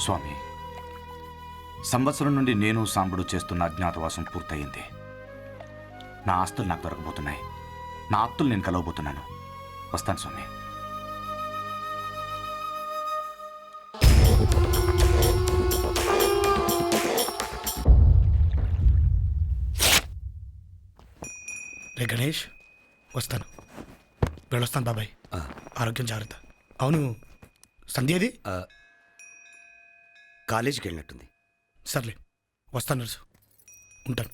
స్వామి, సంవత్సరం నుండి నేను సాంబడు చేస్తున్న అజ్ఞాతవాసం పూర్తయింది. నా ఆస్తులు నాకు దొరకబోతున్నాయి. నా ఆప్తులు నేను కలవబోతున్నాను. వస్తాను స్వామి. రే గణేష్, వస్తాను. వెళ్ళొస్తాను బాబాయ్. ఆరోగ్యం జాగ్రత్త. అవును, సంధ్యది కాలేజీకి వెళ్ళినట్టుంది. సర్లే, వస్తాను నర్సు. ఉంటాను.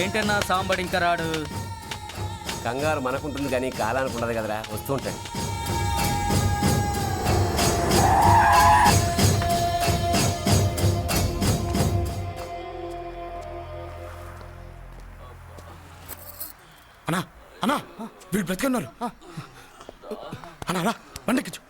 ఏంటన్నా సాంబడు ఇంకా రాడు? కంగారు మనకుంటుంది కానీ కాలానికి ఉండదు కదరా, వస్తూ ఉంటాడు. అన్నా అన్నా, వీళ్ళు బ్రతికున్నారు. అన్నా రా, బండెక్కించు.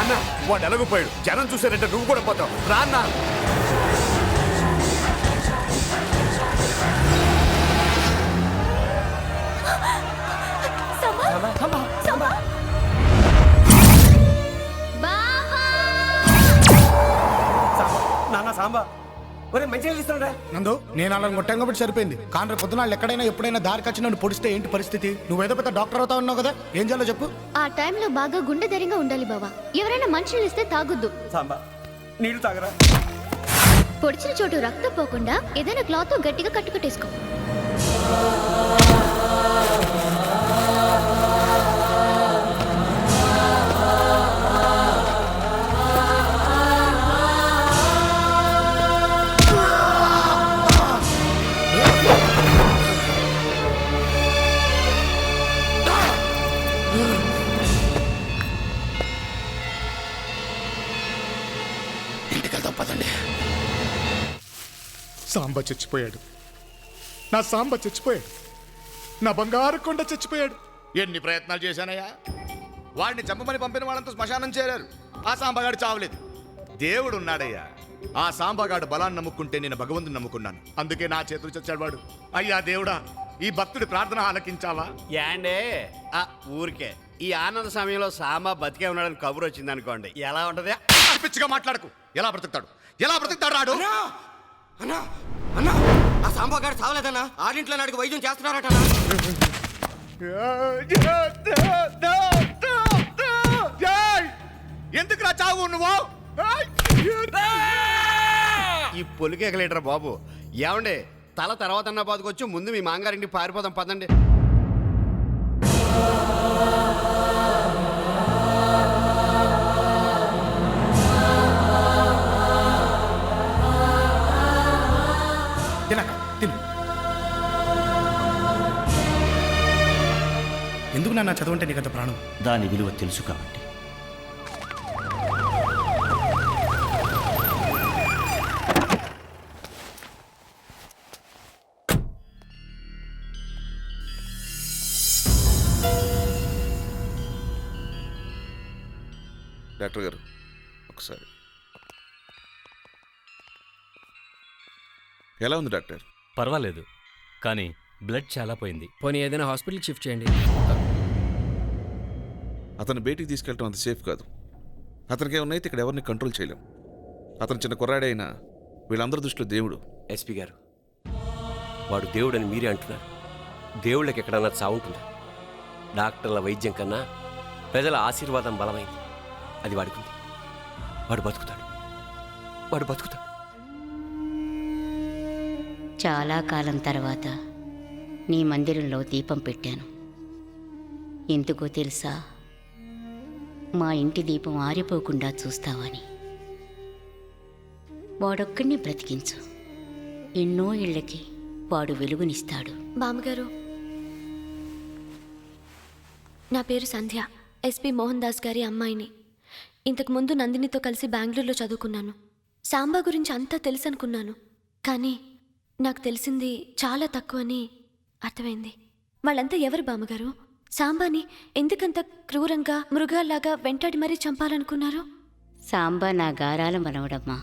అన్న, వాడు ఎలాగోపోయాడు. జనం చూసారంటే నువ్వు కూడా పోతావు. రా అన్నా. నాన్న సాంబా, ఒరే మంచిగా ఇస్తున్నాడా? నందు, నేను అలా కొట్టాం కాబట్టి సరిపోయింది. కానీ రేపు పొద్దున ఎక్కడైనా ఎప్పుడైనా దారి కచ్చి నన్ను పొడిస్తే ఏంటి పరిస్థితి? నువ్వేదో పెద్ద డాక్టర్ అవుతా ఉన్నావు కదా, ఏం చేయాలో చెప్పు. ఆ టైంలో బాగా గుండె ధైర్యంగా ఉండాలి బావా. ఎవరైనా మనుషులు ఇస్తే తాగొద్దు. సాంబా, నీళ్ళు తాగరా. పొడిచిన చోటు రక్తం పోకుండా ఏదైనా క్లాత్ గట్టిగా కట్టుకట్టేసుకో. సాంబ చచ్చిపోయాడు. నా సాంబ చచ్చిపోయాడు. నా బంగారు కొండ చచ్చిపోయాడు. ఎన్ని ప్రయత్నాలు చేశానయ్యా. వాడిని చంపమని పంపిన వాళ్ళంతా శ్మశానం చేరారు. ఆ సాంబగాడు చావలేదు. దేవుడు ఉన్నాడయ్యా. ఆ సాంబగాడు బలాన్ని నమ్ముకుంటే నేను భగవంతుని నమ్ముకున్నాను. అందుకే నా చేతులు చచ్చాడు వాడు. అయ్యా దేవుడా, ఈ భక్తుడి ప్రార్థన ఆలకించావా? యాండే ఊరికే ఈ ఆనంద సమయంలో సాంబా బతికే ఉన్నాడని కబురు వచ్చింది అనుకోండి ఎలా ఉంటది? పిచ్చిగా మాట్లాడకు. ఎలా బ్రతుకుతాడు రాడు? అన్నా అన్నా ఆ సాంబా గారు చావలేదన్నా, ఆడింట్లో నాడికి వైద్యం చేస్తున్నారటన్నా. ఎందుకు రా చావు నువ్వు? ఈ పొలికేకలేటరా బాబు. ఏమండి తల తర్వాత అన్న బాదుకొచ్చి ముందు మీ మాంగారింటికి పారిపోదాం పదండి. తినక తిను. ఎందుకు నాన్న చదువుంటే నీకంత ప్రాణం? దాని విలువ తెలుసు కాబట్టి. డాక్టర్ గారు ఒకసారి ఎలా ఉంది డాక్టర్? పర్వాలేదు, కానీ బ్లడ్ చాలా పోయింది. పోనీ ఏదైనా హాస్పిటల్కి షిఫ్ట్ చేయండి. అతను బయటికి తీసుకెళ్ళటం అంత సేఫ్ కాదు. అతనికి ఏమన్నైతే ఇక్కడ ఎవరిని కంట్రోల్ చేయలేం. అతను చిన్న కుర్రాడే అయినా వీళ్ళందరి దృష్టిలో దేవుడు. ఎస్పీ గారు, వాడు దేవుడని మీరే అంటున్నారు. దేవుళ్ళకి ఎక్కడన్నా చావుంటుందా? డాక్టర్ల వైద్యం కన్నా ప్రజల ఆశీర్వాదం బలమైంది. అది వాడుకుంది. వాడు బతుకుతాడు. చాలా కాలం తర్వాత నీ మందిరంలో దీపం పెట్టాను. ఎందుకో తెలుసా? మా ఇంటి దీపం ఆరిపోకుండా చూస్తావని. వాడొక్కడిని బ్రతికించు. ఎన్నో ఇళ్ళకి వాడు వెలుగునిస్తాడు. బామ్మగారు, నా పేరు సంధ్య, ఎస్పీ మోహన్ దాస్ గారి అమ్మాయిని. ఇంతకుముందు నందినితో కలిసి బెంగళూరులో చదువుకున్నాను. సాంబా గురించి అంతా తెలుసు అనుకున్నాను, కానీ నాకు తెలిసింది చాలా తక్కువని అర్థమైంది. వాళ్ళంతా ఎవరు బామ్మగారు? సాంబాని ఎందుకంత క్రూరంగా మృగాల్లాగా వెంటాడి మరీ చంపాలనుకున్నారు? సాంబా నా గారాల మనవడమ్మా.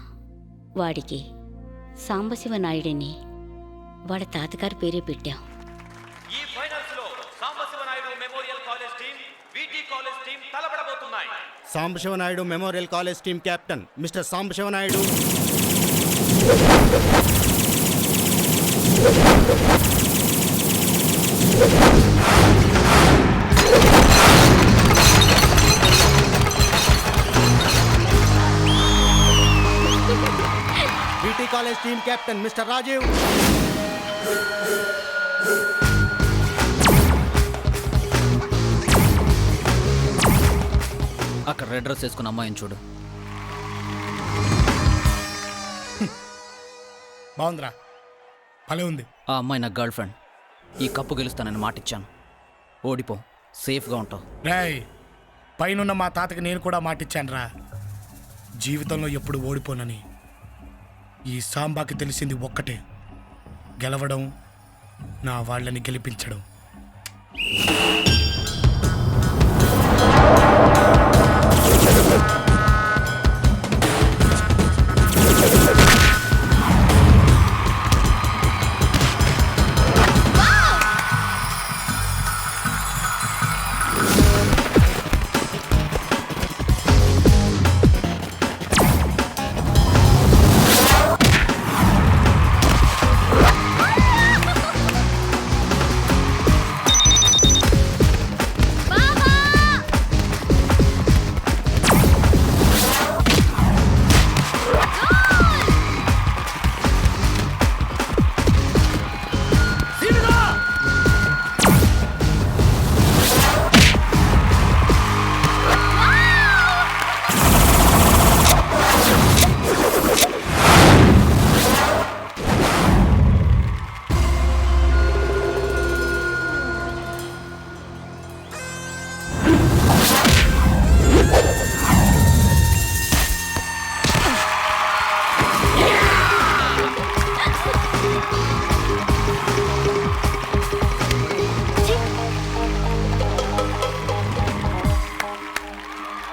వాడికి సాంబశివనాయుడిని వాడి తాతగారి పేరే పెట్టాం. ఈ ఫైనల్స్ లో Sambasiva Naidu memorial college team, VT college team తలపడబోతున్నాయి. Sambasiva Naidu memorial college team captain mister Sambasiva Naidu. VT college team captain mister Rajeev. అక్కడ రెడ్ డ్రెస్ వేసుకున్న అమ్మాయిని చూడు. బాగుందిరా, భలే ఉంది. ఆ అమ్మాయి నా గర్ల్ ఫ్రెండ్. ఈ కప్పు గెలుస్తానని మాటిచ్చాను. ఓడిపో, సేఫ్గా ఉంటావు. రేయ్, పైనున్న మా తాతకి నేను కూడా మాటిచ్చానురా, జీవితంలో ఎప్పుడు ఓడిపోనని. ఈ సాంబాకి తెలిసింది ఒక్కటే, గెలవడం, నా వాళ్ళని గెలిపించడం.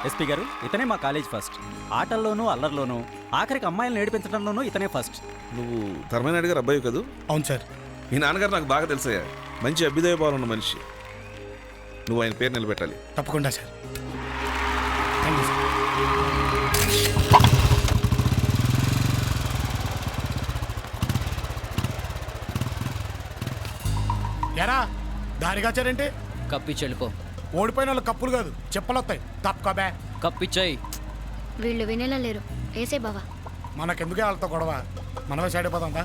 ఎస్పీ గారు, ఇతనే మా కాలేజ్ ఫస్ట్. ఆటల్లోనూ అల్లర్లోనూ, ఆఖరికి అమ్మాయిలను ఏడిపించడంలోనూ ఇతనే ఫస్ట్. నువ్వు ధర్మనాయుడు గారు అబ్బాయి కదూ? అవును సార్. మీ నాన్నగారు నాకు బాగా తెలుసయ్యా. మంచి అభ్యుదయ భావం ఉన్న మనిషి. నువ్వు ఆయన పేరు నిలబెట్టాలి. తప్పకుండా సార్. Thank you sir. ఎరా దారిగాచారేంటి? కప్పిచ్చి వెళ్ళిపో. ఓడిపోయిన వాళ్ళు కప్పులు కాదు చెప్పలు వస్తాయి. తప్పుకోబే. కప్పిచ్చాయి. వీళ్ళు వినేలా లేరు. ఏసే బావా. మనకెందుకే వాళ్ళతో గొడవ, మనమే సైడ్ అయిపోతుందా?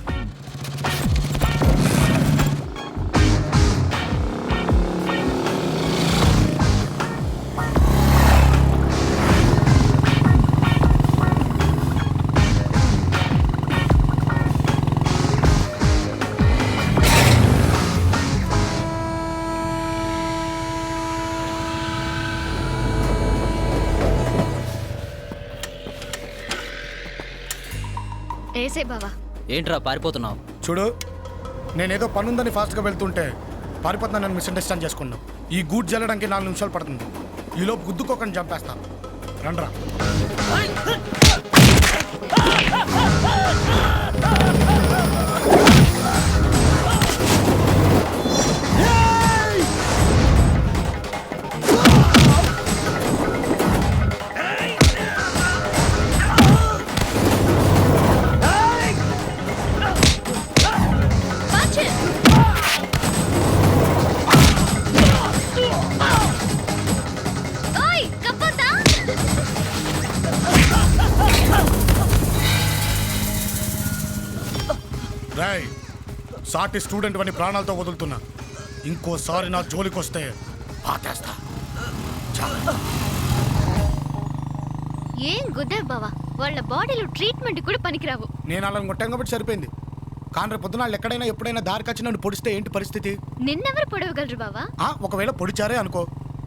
ఏసే బావా. ఏంట్రా పారిపోతున్నావు? చూడు, నేనేదో పనుందని ఫాస్ట్గా వెళ్తుంటే పారిపోతున్నా, నన్ను మిస్అండర్స్టాండ్ చేసుకున్నావు. ఈ గూడ్ జల్లడానికి 4 నిమిషాలు పడుతుంది. ఈలోపు గుద్దుకోకని చంపేస్తాను. రండ్రా. రాయ్, సాటి స్టూడెంట్ అని ప్రాణాలతో వదులుతున్నా. ఇంకోసారి నా జోలికి వస్తే పాతేస్తా. ఏం గుద్దావు బావా, వాళ్ళ బాడీలో ట్రీట్మెంట్ కూడా పనికిరావు. నేను అలా కొట్టాను కాబట్టి సరిపోయింది. కానీ రేపు పొద్దున ఎక్కడైనా ఎప్పుడైనా దారికి నన్ను పొడిస్తే ఏంటి పరిస్థితి? నిన్నెవరు పొడవగలరు బావా? ఒకవేళ పొడిచారే అనుకో,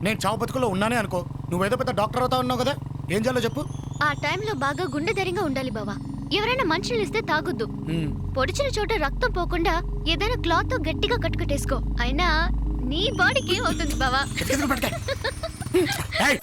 నేను చావు బతుకులో ఉన్నానే అనుకో, నువ్వేదో పెద్ద డాక్టర్ అవుతా ఉన్నావు కదా, ఏం చేయాలో చెప్పు. ఆ టైంలో బాగా గుండె ధైర్యంగా ఉండాలి బావా. ఎవరైనా మంచినీళ్ళు ఇస్తే తాగొద్దు. పొడిచిన చోట రక్తం పోకుండా ఏదైనా క్లాత్ తో గట్టిగా కట్టుకట్టేసుకో. అయినా నీ బాడీకి ఏమవుతుంది బావా?